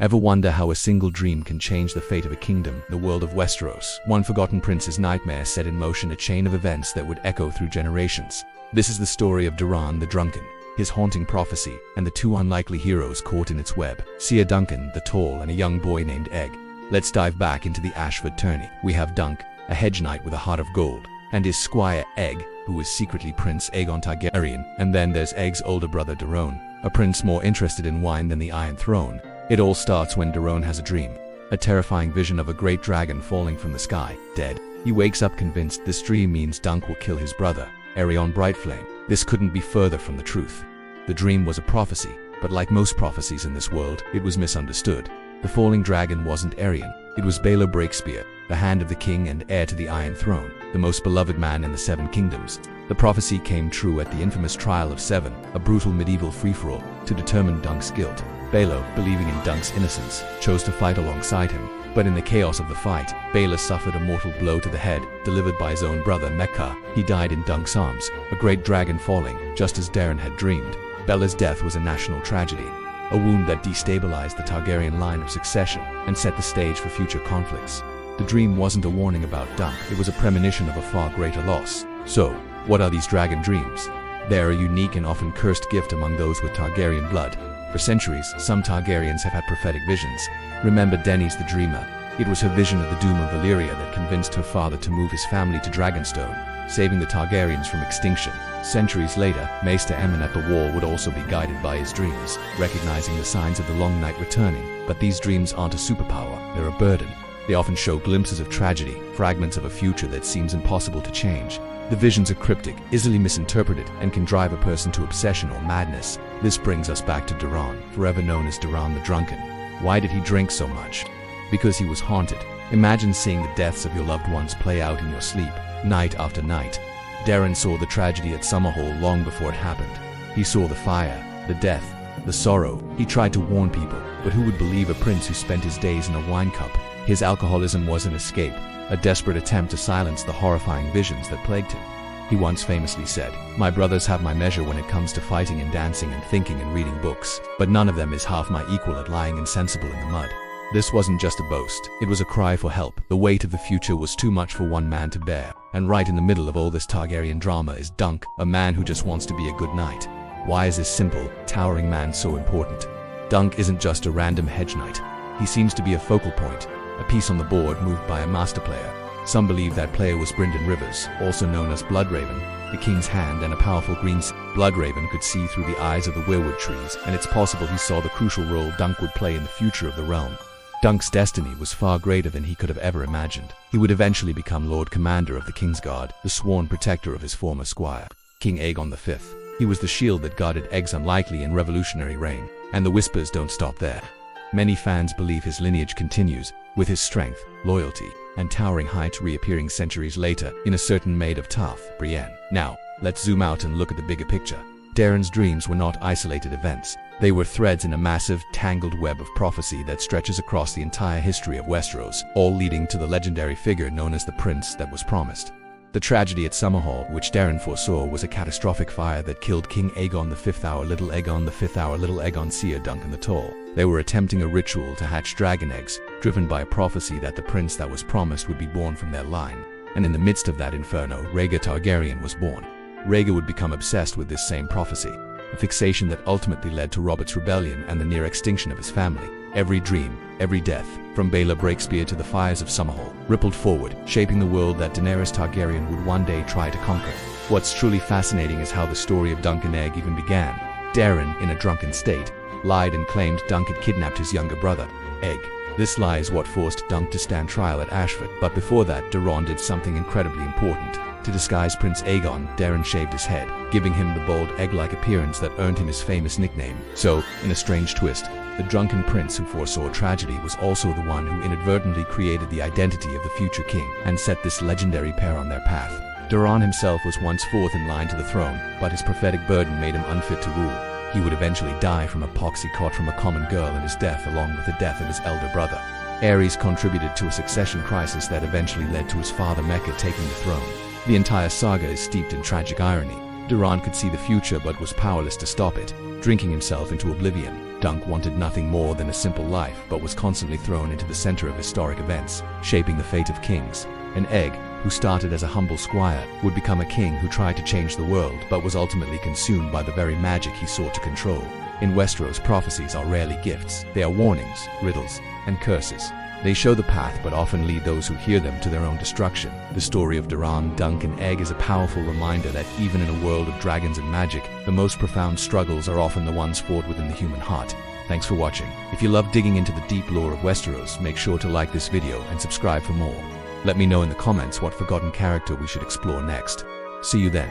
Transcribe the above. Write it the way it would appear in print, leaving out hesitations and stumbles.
Ever wonder how a single dream can change the fate of a kingdom? The world of Westeros, one forgotten prince's nightmare set in motion a chain of events that would echo through generations. This is the story of Daeron the Drunken, his haunting prophecy, and the two unlikely heroes caught in its web, Ser Duncan the Tall and a young boy named Egg. Let's dive back into the Ashford tourney. We have Dunk, a hedge knight with a heart of gold, and his squire Egg, who is secretly Prince Aegon Targaryen. And then there's Egg's older brother Daeron, a prince more interested in wine than the Iron Throne. It all starts when Daeron has a dream, a terrifying vision of a great dragon falling from the sky, dead. He wakes up convinced this dream means Dunk will kill his brother, Aeron Brightflame. This couldn't be further from the truth. The dream was a prophecy, but like most prophecies in this world, it was misunderstood. The falling dragon wasn't Aeron, it was Baelor Breakspear, the hand of the king and heir to the Iron Throne, the most beloved man in the Seven Kingdoms. The prophecy came true at the infamous Trial of Seven, a brutal medieval free-for-all, to determine Dunk's guilt. Baelor, believing in Dunk's innocence, chose to fight alongside him, but in the chaos of the fight, Baelor suffered a mortal blow to the head, delivered by his own brother Maekar. He died in Dunk's arms, a great dragon falling, just as Daeron had dreamed. Baelor's death was a national tragedy, a wound that destabilized the Targaryen line of succession and set the stage for future conflicts. The dream wasn't a warning about Dunk, it was a premonition of a far greater loss. So, what are these dragon dreams? They are a unique and often cursed gift among those with Targaryen blood. For centuries, some Targaryens have had prophetic visions. Remember Daenys the Dreamer? It was her vision of the doom of Valyria that convinced her father to move his family to Dragonstone, saving the Targaryens from extinction. Centuries later, Maester Aemon at the Wall would also be guided by his dreams, recognizing the signs of the long night returning. But these dreams aren't a superpower, they're a burden. They often show glimpses of tragedy, fragments of a future that seems impossible to change. The visions are cryptic, easily misinterpreted, and can drive a person to obsession or madness. This brings us back to Daeron, forever known as Daeron the Drunken. Why did he drink so much? Because he was haunted. Imagine seeing the deaths of your loved ones play out in your sleep, night after night. Daeron saw the tragedy at Summerhall long before it happened. He saw the fire, the death, the sorrow. He tried to warn people, but who would believe a prince who spent his days in a wine cup? His alcoholism was an escape, a desperate attempt to silence the horrifying visions that plagued him. He once famously said, "My brothers have my measure when it comes to fighting and dancing and thinking and reading books, but none of them is half my equal at lying insensible in the mud." This wasn't just a boast, it was a cry for help. The weight of the future was too much for one man to bear. And right in the middle of all this Targaryen drama is Dunk, a man who just wants to be a good knight. Why is this simple, towering man so important? Dunk isn't just a random hedge knight. He seems to be a focal point, a piece on the board moved by a master player. Some believe that player was Brynden Rivers, also known as Bloodraven, the king's hand and a powerful green. Bloodraven could see through the eyes of the weirwood trees, and it's possible he saw the crucial role Dunk would play in the future of the realm. Dunk's destiny was far greater than he could have ever imagined. He would eventually become Lord Commander of the Kingsguard, the sworn protector of his former squire, King Aegon V. He was the shield that guarded Egg's unlikely and revolutionary reign, and the whispers don't stop there. Many fans believe his lineage continues, with his strength, loyalty, and towering height reappearing centuries later in a certain Maid of Tarth, Brienne. Now, let's zoom out and look at the bigger picture. Daeron's dreams were not isolated events. They were threads in a massive, tangled web of prophecy that stretches across the entire history of Westeros, all leading to the legendary figure known as the Prince that was promised. The tragedy at Summerhall, which Daeron foresaw, was a catastrophic fire that killed King Aegon V, our little Aegon V, our little Aegon Ser Duncan the Tall. They were attempting a ritual to hatch dragon eggs, driven by a prophecy that the prince that was promised would be born from their line. And in the midst of that inferno, Rhaegar Targaryen was born. Rhaegar would become obsessed with this same prophecy, a fixation that ultimately led to Robert's rebellion and the near extinction of his family. Every dream, every death, from Baelor Breakspear to the fires of Summerhall, rippled forward, shaping the world that Daenerys Targaryen would one day try to conquer. What's truly fascinating is how the story of Dunk and Egg even began. Daeron, in a drunken state, lied and claimed Dunk had kidnapped his younger brother, Egg. This lie is what forced Dunk to stand trial at Ashford. But before that, Daeron did something incredibly important. To disguise Prince Aegon, Daeron shaved his head, giving him the bold egg-like appearance that earned him his famous nickname. So, in a strange twist, the drunken prince who foresaw tragedy was also the one who inadvertently created the identity of the future king and set this legendary pair on their path. Daeron himself was once fourth in line to the throne, but his prophetic burden made him unfit to rule. He would eventually die from a pox he caught from a common girl, and his death along with the death of his elder brother. Aerys contributed to a succession crisis that eventually led to his father Maekar taking the throne. The entire saga is steeped in tragic irony. Daeron could see the future but was powerless to stop it, drinking himself into oblivion. Dunk wanted nothing more than a simple life, but was constantly thrown into the center of historic events, shaping the fate of kings. And Egg, who started as a humble squire, would become a king who tried to change the world, but was ultimately consumed by the very magic he sought to control. In Westeros, prophecies are rarely gifts. They are warnings, riddles, and curses. They show the path but often lead those who hear them to their own destruction. The story of Daeron, Dunk, and Egg is a powerful reminder that even in a world of dragons and magic, the most profound struggles are often the ones fought within the human heart. Thanks for watching. If you love digging into the deep lore of Westeros, make sure to like this video and subscribe for more. Let me know in the comments what forgotten character we should explore next. See you then.